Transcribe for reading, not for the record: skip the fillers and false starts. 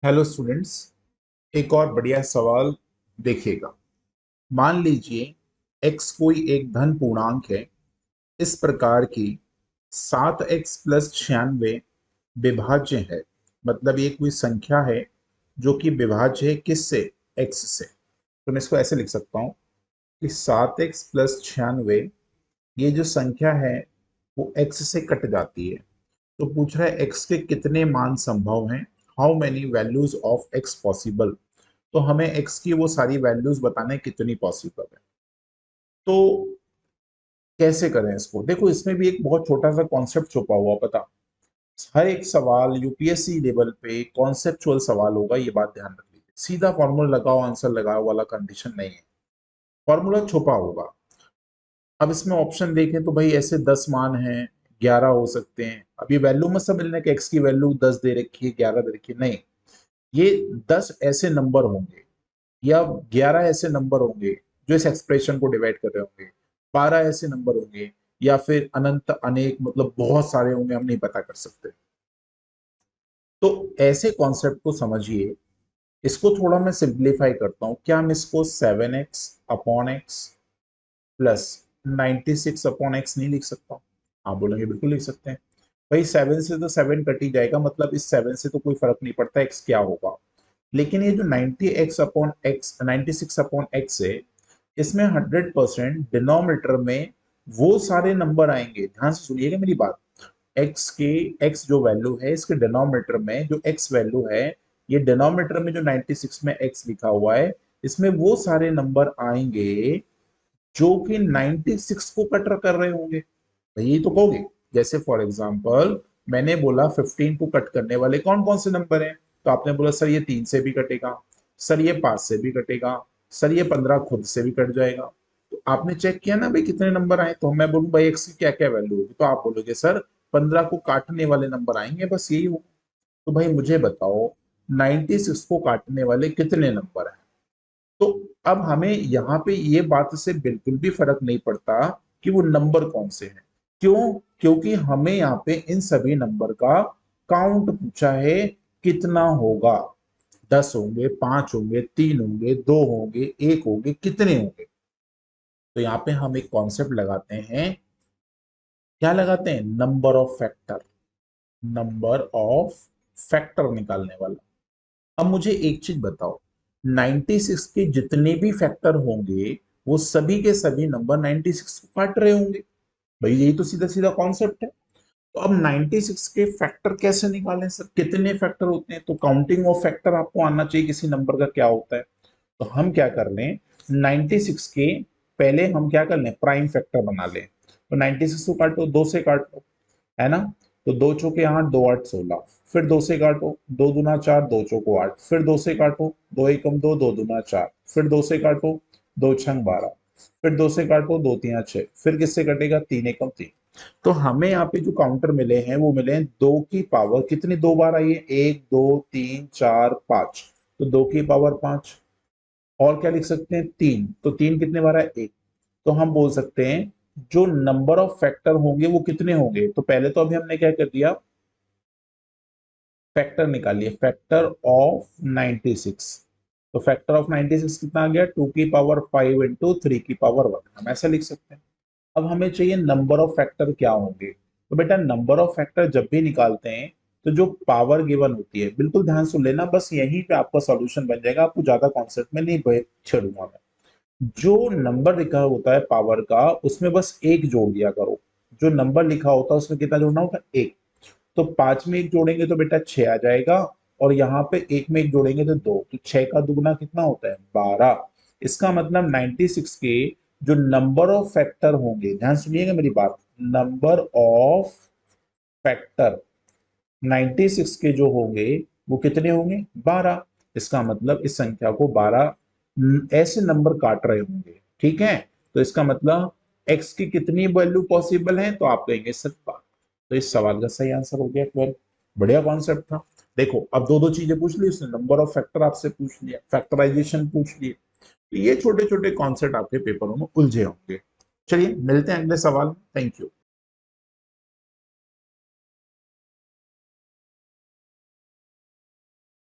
Hello students. एक और बढ़िया सवाल देखिएगा। मान लीजिए x कोई एक धन पूर्णांक है। इस प्रकार की 7x+96 विभाज्य है। मतलब ये कोई संख्या है जो कि विभाज्य है किससे? x से। तो मैं इसको ऐसे लिख सकता हूँ कि 7x+96 ये जो संख्या है वो x से कट जाती है। तो पूछ रहा है x के कितने मान संभव हैं, how many values of x possible. तो हमें x की वो सारी वैल्यूज बताने कितनी पॉसिबल है। तो कैसे करें इसको? देखो, इसमें भी एक बहुत छोटा सा कॉन्सेप्ट छुपा हुआ पता। हर एक सवाल यूपीएससी लेवल पे कॉन्सेप्चुअल सवाल होगा, ये बात ध्यान रख लीजिए। सीधा फॉर्मूला लगाओ आंसर लगाओ वाला कंडीशन नहीं है, फॉर्मूला छुपा होगा। अब इसमें ऑप्शन देखें तो भाई ऐसे 10 मान हैं, 11 हो सकते हैं। अब ये वैल्यू मत समझ लें कि एक्स की वैल्यू 10 दे रखी है, 11 दे रखी है, नहीं। ये 10 ऐसे नंबर होंगे या 11 ऐसे नंबर होंगे जो इस एक्सप्रेशन को डिवाइड कर रहे होंगे, 12 ऐसे नंबर होंगे, या फिर अनंत अनेक, मतलब बहुत सारे होंगे, हम नहीं पता कर सकते। तो ऐसे कॉन्सेप्ट को समझिए। इसको थोड़ा मैं सिंप्लीफाई करता हूं। क्या हम इसको 7x/x प्लस 96/x नहीं लिख सकता? आप बोलेंगे बिल्कुल लिख सकते हैं। भाई 7 से तो 7 कट ही जाएगा, मतलब इस 7 से तो कोई फर्क नहीं पड़ता x क्या होगा। लेकिन ये जो 96/x है, इसमें 100% डिनोमिनेटर में वो सारे नंबर आएंगे। ध्यान से सुनिएगा मेरी बात। x के x जो वैल्यू है, इसके डिनोमिनेटर में जो x वैल्यू है, ये डिनोमिनेटर में जो 96 में x लिखा हुआ है, इसमें वो सारे नंबर आएंगे जो कि 96 को कटर कर रहे होंगे। तो यही तो कहोगे। जैसे फॉर एग्जांपल मैंने बोला 15 को कट करने वाले कौन कौन से नंबर हैं, तो आपने बोला सर ये 3 से भी कटेगा, सर ये 5 से भी कटेगा, सर ये 15 खुद से भी कट जाएगा। तो आपने चेक किया ना भाई कितने नंबर आए। तो मैं बोलूँ भाई एक्स की क्या क्या वैल्यू होगी, तो आप बोलोगे सर 15 को काटने वाले नंबर आएंगे, बस यही होगा। तो भाई मुझे बताओ 96 को काटने वाले कितने नंबर हैं। तो अब हमें यहाँ पे ये बात से बिल्कुल भी फर्क नहीं पड़ता कि वो नंबर कौन से हैं। क्यों? क्योंकि हमें यहाँ पे इन सभी नंबर का काउंट पूछा है। कितना होगा? 10 होंगे, 5 होंगे, 3 होंगे, 2 होंगे, 1 होंगे, कितने होंगे? तो यहाँ पे हम एक कॉन्सेप्ट लगाते हैं। क्या लगाते हैं? Number of factor. Number of factor निकालने वाला। अब मुझे एक चीज बताओ, 96 के जितने भी फैक्टर होंगे वो सभी के सभी नंबर 96 को काट रहे होंगे। भाई यही तो सीधा सीधा कॉन्सेप्ट है। तो अब 96 के फैक्टर कैसे निकालें सर? कितने फैक्टर होते हैं? तो काउंटिंग ऑफ फैक्टर आपको आना चाहिए किसी नंबर का क्या होता है। तो हम क्या कर लें, 96 के पहले हम क्या कर लें, प्राइम फैक्टर बना लें। तो 96 को काटो, 2 से काटो, है ना। तो 2 चौके 8, 2 8 16। फिर 2 से काटो, 2 दूना 4, 2 चौको 8। फिर 2 से काटो, 2 एकम 2, 2 दूना 4। फिर 2 से काटो, 2 छंग 12। फिर 2 से काटो, 2 तीन 6। फिर किससे कटेगा? 3 एकम 3। तो हमें यहाँ पे जो काउंटर मिले हैं वो मिले हैं 2 की पावर कितनी दो बार आई है? 1 2 3 4 5। तो 2 की पावर 5। और क्या लिख सकते हैं? 3। तो 3 कितने बार है? 1। तो हम बोल सकते हैं जो नंबर ऑफ फैक्टर होंगे वो कितने होंगे। तो पहले तो अभी हमने क्या कर दिया, फैक्टर निकालिए, फैक्टर ऑफ 96। तो फैक्टर ऑफ 96 कितना आ गया? 2 की पावर 5 इंटू 3 की पावर 1। हम ऐसा लिख सकते हैं। अब हमें चाहिए नंबर ऑफ फैक्टर क्या होंगे। तो बेटा नंबर ऑफ फैक्टर जब भी निकालते हैं तो जो पावर गिवन होती है, बिल्कुल ध्यान सुन लेना, बस यहीं पे आपका सॉल्यूशन बन जाएगा। आपको ज्यादा कॉन्सेप्ट में नहीं छेड़ूंगा मैं। जो नंबर लिखा होता है पावर का, उसमें बस एक जोड़ दिया करो। जो नंबर लिखा होता है उसमें कितना जोड़ना होता है? एक। तो 5 में एक जोड़ेंगे तो बेटा 6 आ जाएगा, और यहाँ पे एक में एक जोड़ेंगे तो 2। तो 6 का दुगना कितना होता है? 12। इसका मतलब 96 के जो नंबर ऑफ फैक्टर होंगे, ध्यान सुनिएगा मेरी बात, नंबर ऑफ फैक्टर 96 के जो होंगे वो कितने होंगे? 12। इसका मतलब इस संख्या को 12 ऐसे नंबर काट रहे होंगे, ठीक है। तो इसका मतलब x की कितनी वैल्यू पॉसिबल है? तो आप कहेंगे 17। तो इस सवाल का सही आंसर हो गया 12। बढ़िया कॉन्सेप्ट था। देखो अब दो दो चीजें पूछ ली उसने, नंबर ऑफ फैक्टर आपसे पूछ लिया, फैक्टराइजेशन पूछ लिए। तो ये छोटे छोटे कॉन्सेप्ट आपके पेपरों में उलझे होंगे। चलिए मिलते हैं अगले सवाल में। Thank you.